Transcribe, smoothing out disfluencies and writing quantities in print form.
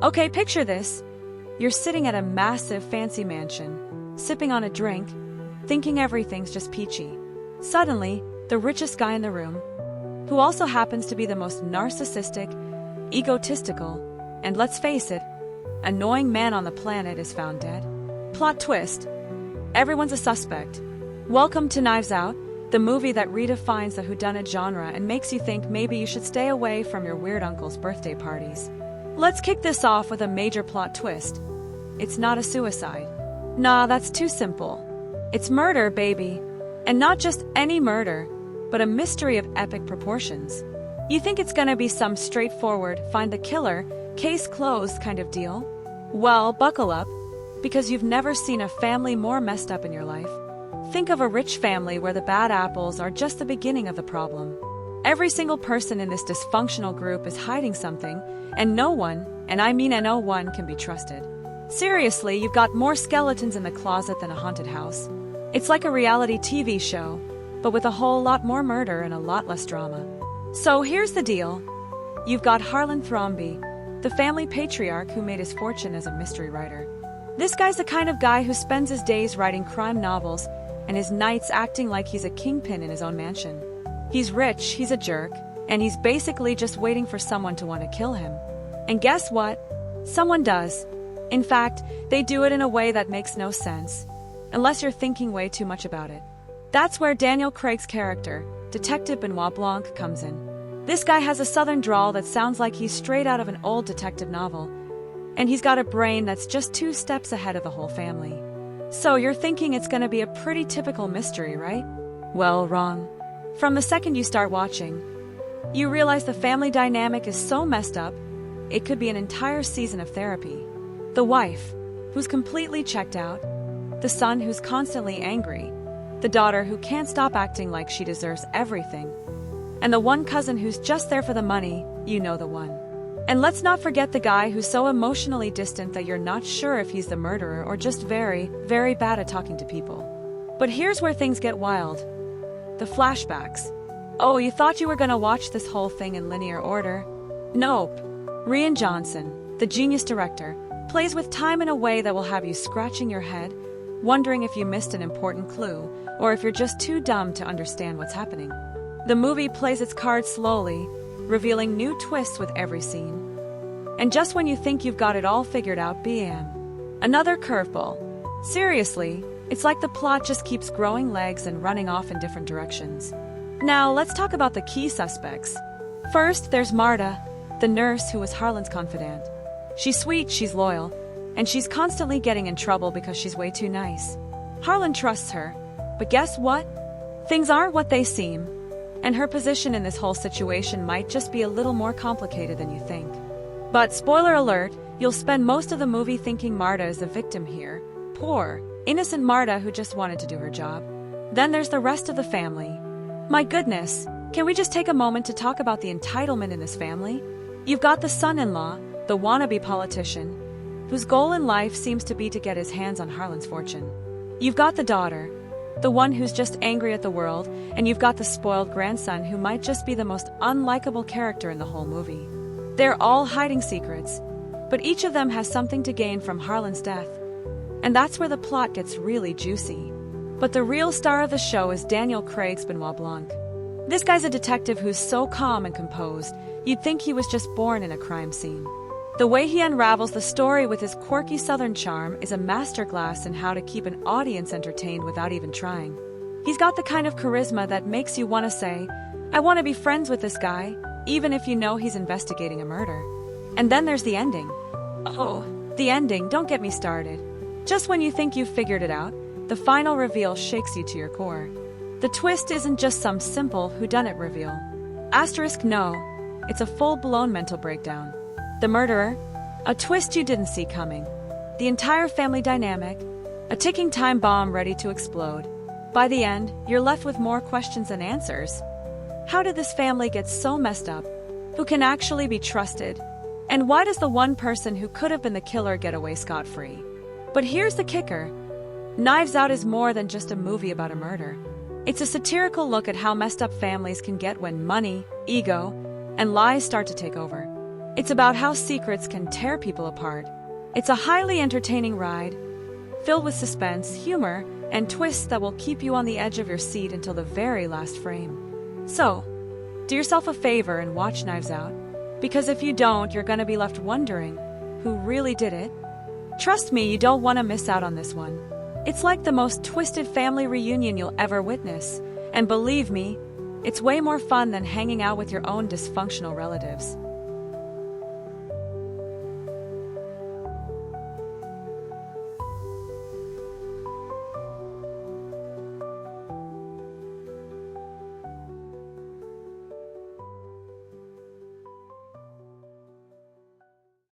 Okay, picture this. You're sitting at a massive fancy mansion, sipping on a drink, thinking everything's just peachy. Suddenly, the richest guy in the room, who also happens to be the most narcissistic, egotistical, and let's face it, annoying man on the planet is found dead. Plot twist. Everyone's a suspect. Welcome to Knives Out, the movie that redefines the whodunit genre and makes you think maybe you should stay away from your weird uncle's birthday parties. Let's kick this off with a major plot twist. It's not a suicide. Nah, that's too simple. It's murder, baby. And not just any murder, but a mystery of epic proportions. You think it's gonna be some straightforward, find the killer, case closed kind of deal? Well, buckle up, because you've never seen a family more messed up in your life. Think of a rich family where the bad apples are just the beginning of the problem. Every single person in this dysfunctional group is hiding something, and no one, and I mean no one, can be trusted. Seriously, you've got more skeletons in the closet than a haunted house. It's like a reality TV show, but with a whole lot more murder and a lot less drama. So here's the deal. You've got Harlan Thrombey, the family patriarch who made his fortune as a mystery writer. This guy's the kind of guy who spends his days writing crime novels and his nights acting like he's a kingpin in his own mansion. He's rich, he's a jerk, and he's basically just waiting for someone to want to kill him. And guess what? Someone does. In fact, they do it in a way that makes no sense, unless you're thinking way too much about it. That's where Daniel Craig's character, Detective Benoit Blanc, comes in. This guy has a southern drawl that sounds like he's straight out of an old detective novel, and he's got a brain that's just 2 steps ahead of the whole family. So you're thinking it's gonna be a pretty typical mystery, right? Well, wrong. From the second you start watching, you realize the family dynamic is so messed up, it could be an entire season of therapy. The wife, who's completely checked out, the son who's constantly angry, the daughter who can't stop acting like she deserves everything, and the one cousin who's just there for the money, you know the one. And let's not forget the guy who's so emotionally distant that you're not sure if he's the murderer or just very, very bad at talking to people. But here's where things get wild. The flashbacks. Oh, you thought you were gonna watch this whole thing in linear order? Nope. Rian Johnson, the genius director, plays with time in a way that will have you scratching your head, wondering if you missed an important clue, or if you're just too dumb to understand what's happening. The movie plays its cards slowly, revealing new twists with every scene. And just when you think you've got it all figured out, bam. Another curveball. Seriously, it's like the plot just keeps growing legs and running off in different directions. Now, let's talk about the key suspects. First, there's Marta, the nurse who was Harlan's confidant. She's sweet, she's loyal, and she's constantly getting in trouble because she's way too nice. Harlan trusts her, but guess what? Things aren't what they seem, and her position in this whole situation might just be a little more complicated than you think. But spoiler alert, you'll spend most of the movie thinking Marta is the victim here. Poor, innocent Marta who just wanted to do her job. Then there's the rest of the family. My goodness, can we just take a moment to talk about the entitlement in this family? You've got the son-in-law, the wannabe politician, whose goal in life seems to be to get his hands on Harlan's fortune. You've got the daughter, the one who's just angry at the world, and you've got the spoiled grandson who might just be the most unlikable character in the whole movie. They're all hiding secrets, but each of them has something to gain from Harlan's death. And that's where the plot gets really juicy. But the real star of the show is Daniel Craig's Benoit Blanc. This guy's a detective who's so calm and composed, you'd think he was just born in a crime scene. The way he unravels the story with his quirky southern charm is a masterclass in how to keep an audience entertained without even trying. He's got the kind of charisma that makes you want to say, I want to be friends with this guy, even if you know he's investigating a murder. And then there's the ending. Oh, the ending, don't get me started. Just when you think you've figured it out, the final reveal shakes you to your core. The twist isn't just some simple whodunit reveal. Asterisk no, it's a full-blown mental breakdown. The murderer, a twist you didn't see coming. The entire family dynamic, a ticking time bomb ready to explode. By the end, you're left with more questions than answers. How did this family get so messed up? Who can actually be trusted? And why does the one person who could have been the killer get away scot-free? But here's the kicker. Knives Out is more than just a movie about a murder. It's a satirical look at how messed up families can get when money, ego, and lies start to take over. It's about how secrets can tear people apart. It's a highly entertaining ride, filled with suspense, humor, and twists that will keep you on the edge of your seat until the very last frame. So, do yourself a favor and watch Knives Out, because if you don't, you're gonna be left wondering who really did it. Trust me, you don't want to miss out on this one. It's like the most twisted family reunion you'll ever witness, and believe me, it's way more fun than hanging out with your own dysfunctional relatives.